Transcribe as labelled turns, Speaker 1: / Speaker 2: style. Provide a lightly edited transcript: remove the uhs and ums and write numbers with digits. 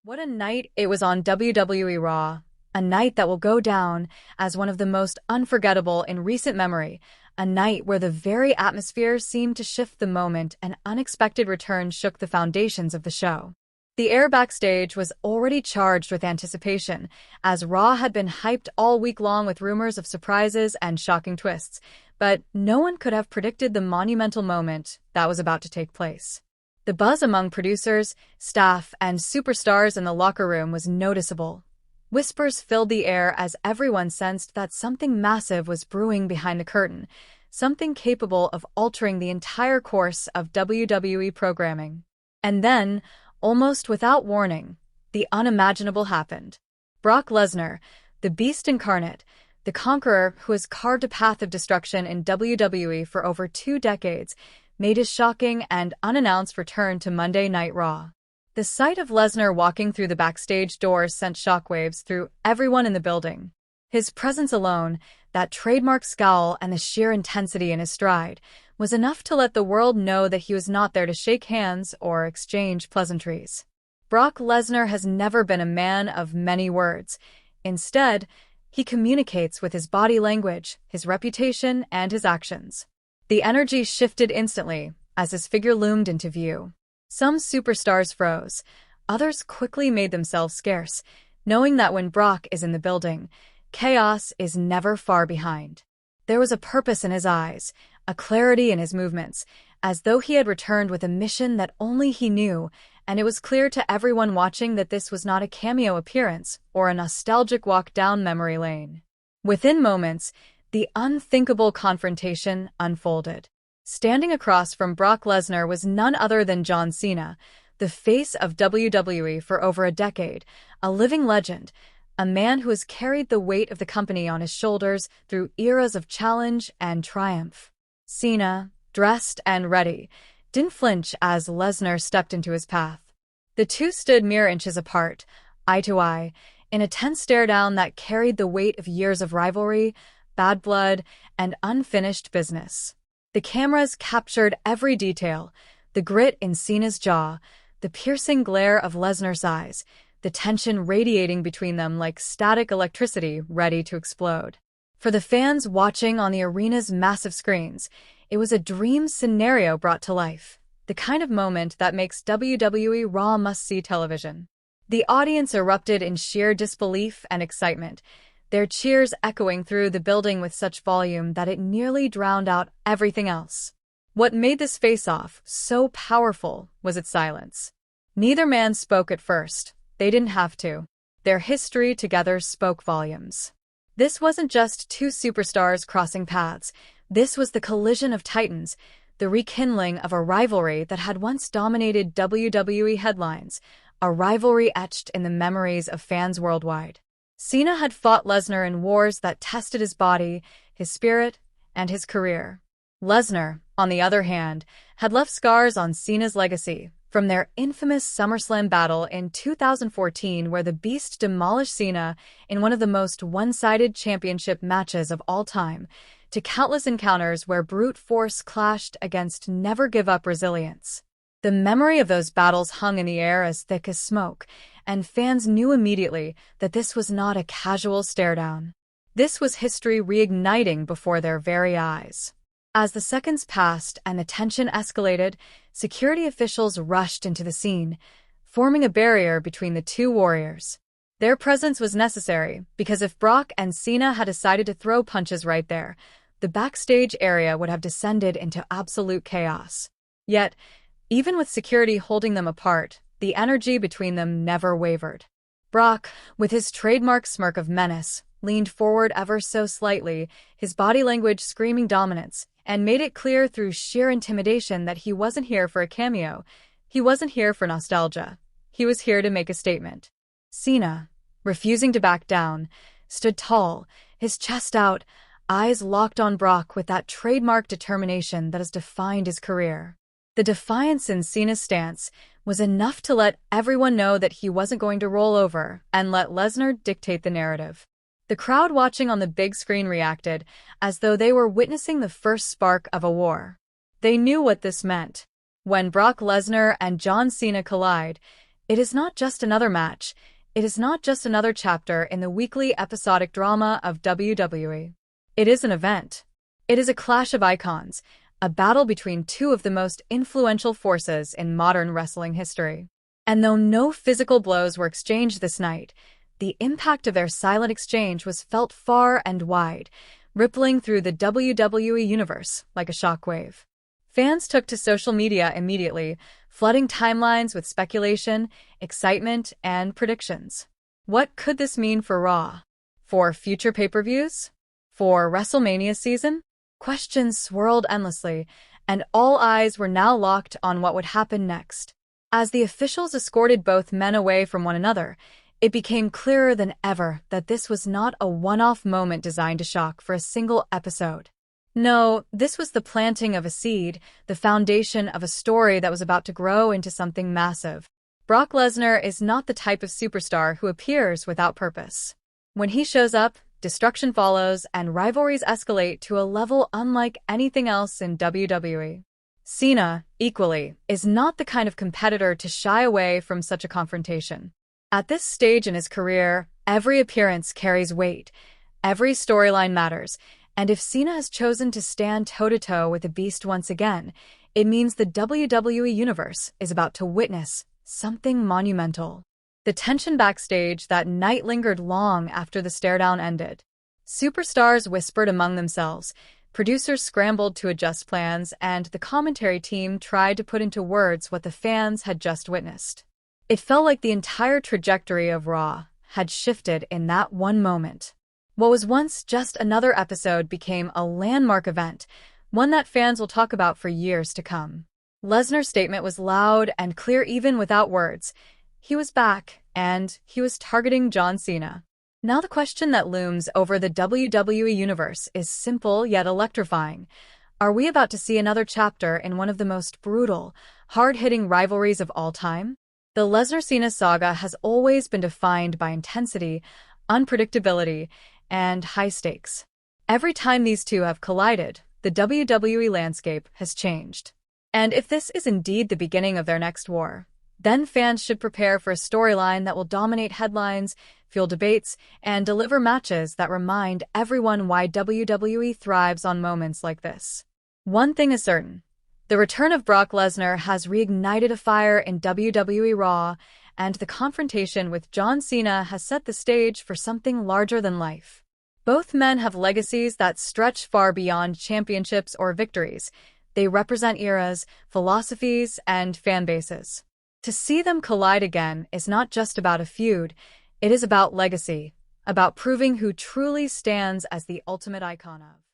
Speaker 1: What a night it was on WWE Raw, a night that will go down as one of the most unforgettable in recent memory, a night where the very atmosphere seemed to shift the moment an unexpected return shook the foundations of the show. The air backstage was already charged with anticipation, as Raw had been hyped all week long with rumors of surprises and shocking twists, but no one could have predicted the monumental moment that was about to take place. The buzz among producers, staff, and superstars in the locker room was noticeable. Whispers filled the air as everyone sensed that something massive was brewing behind the curtain, something capable of altering the entire course of WWE programming. And then, almost without warning, the unimaginable happened. Brock Lesnar, the Beast Incarnate, the conqueror who has carved a path of destruction in WWE for over 2 decades, made his shocking and unannounced return to Monday Night Raw. The sight of Lesnar walking through the backstage doors sent shockwaves through everyone in the building. His presence alone, that trademark scowl and the sheer intensity in his stride, was enough to let the world know that he was not there to shake hands or exchange pleasantries. Brock Lesnar has never been a man of many words. Instead, he communicates with his body language, his reputation, and his actions. The energy shifted instantly as his figure loomed into view. Some superstars froze, others quickly made themselves scarce, knowing that when Brock is in the building, chaos is never far behind. There was a purpose in his eyes, a clarity in his movements, as though he had returned with a mission that only he knew, and it was clear to everyone watching that this was not a cameo appearance or a nostalgic walk down memory lane. Within moments, the unthinkable confrontation unfolded. Standing across from Brock Lesnar was none other than John Cena, the face of WWE for over a decade, a living legend, a man who has carried the weight of the company on his shoulders through eras of challenge and triumph. Cena, dressed and ready, didn't flinch as Lesnar stepped into his path. The two stood mere inches apart, eye to eye, in a tense stare-down that carried the weight of years of rivalry, bad blood, and unfinished business. The cameras captured every detail, the grit in Cena's jaw, the piercing glare of Lesnar's eyes, the tension radiating between them like static electricity ready to explode. For the fans watching on the arena's massive screens, it was a dream scenario brought to life, the kind of moment that makes WWE Raw must-see television. The audience erupted in sheer disbelief and excitement, their cheers echoing through the building with such volume that it nearly drowned out everything else. What made this face-off so powerful was its silence. Neither man spoke at first. They didn't have to. Their history together spoke volumes. This wasn't just two superstars crossing paths. This was the collision of titans, the rekindling of a rivalry that had once dominated WWE headlines, a rivalry etched in the memories of fans worldwide. Cena had fought Lesnar in wars that tested his body, his spirit, and his career. Lesnar, on the other hand, had left scars on Cena's legacy, from their infamous SummerSlam battle in 2014 where the Beast demolished Cena in one of the most one-sided championship matches of all time, to countless encounters where brute force clashed against never-give-up resilience. The memory of those battles hung in the air as thick as smoke, and fans knew immediately that this was not a casual stare-down. This was history reigniting before their very eyes. As the seconds passed and the tension escalated, security officials rushed into the scene, forming a barrier between the two warriors. Their presence was necessary because if Brock and Cena had decided to throw punches right there, the backstage area would have descended into absolute chaos. Yet, even with security holding them apart, the energy between them never wavered. Brock, with his trademark smirk of menace, leaned forward ever so slightly, his body language screaming dominance, and made it clear through sheer intimidation that he wasn't here for a cameo. He wasn't here for nostalgia. He was here to make a statement. Cena, refusing to back down, stood tall, his chest out, eyes locked on Brock with that trademark determination that has defined his career. The defiance in Cena's stance was enough to let everyone know that he wasn't going to roll over and let Lesnar dictate the narrative. The crowd watching on the big screen reacted as though they were witnessing the first spark of a war. They knew what this meant. When Brock Lesnar and John Cena collide, It is not just another match. It is not just another chapter in the weekly episodic drama of WWE. It is an event. It is a clash of icons, a battle between two of the most influential forces in modern wrestling history. And though no physical blows were exchanged this night, the impact of their silent exchange was felt far and wide, rippling through the WWE Universe like a shockwave. Fans took to social media immediately, flooding timelines with speculation, excitement, and predictions. What could this mean for Raw? For future pay-per-views? For WrestleMania season? Questions swirled endlessly, and all eyes were now locked on what would happen next. As the officials escorted both men away from one another, it became clearer than ever that this was not a one-off moment designed to shock for a single episode. No, this was the planting of a seed, the foundation of a story that was about to grow into something massive. Brock Lesnar is not the type of superstar who appears without purpose. When he shows up, destruction follows and rivalries escalate to a level unlike anything else in WWE. Cena, equally, is not the kind of competitor to shy away from such a confrontation. At this stage in his career, every appearance carries weight, every storyline matters, and if Cena has chosen to stand toe-to-toe with the Beast once again, it means the WWE Universe is about to witness something monumental. The tension backstage that night lingered long after the stare-down ended. Superstars whispered among themselves, producers scrambled to adjust plans, and the commentary team tried to put into words what the fans had just witnessed. It felt like the entire trajectory of Raw had shifted in that one moment. What was once just another episode became a landmark event, one that fans will talk about for years to come. Lesnar's statement was loud and clear even without words. He was back, and he was targeting John Cena. Now the question that looms over the WWE Universe is simple yet electrifying. Are we about to see another chapter in one of the most brutal, hard-hitting rivalries of all time? The Lesnar-Cena saga has always been defined by intensity, unpredictability, and high stakes. Every time these two have collided, the WWE landscape has changed. And if this is indeed the beginning of their next war, then fans should prepare for a storyline that will dominate headlines, fuel debates, and deliver matches that remind everyone why WWE thrives on moments like this. One thing is certain. The return of Brock Lesnar has reignited a fire in WWE Raw, and the confrontation with John Cena has set the stage for something larger than life. Both men have legacies that stretch far beyond championships or victories. They represent eras, philosophies, and fan bases. To see them collide again is not just about a feud, it is about legacy, about proving who truly stands as the ultimate icon of.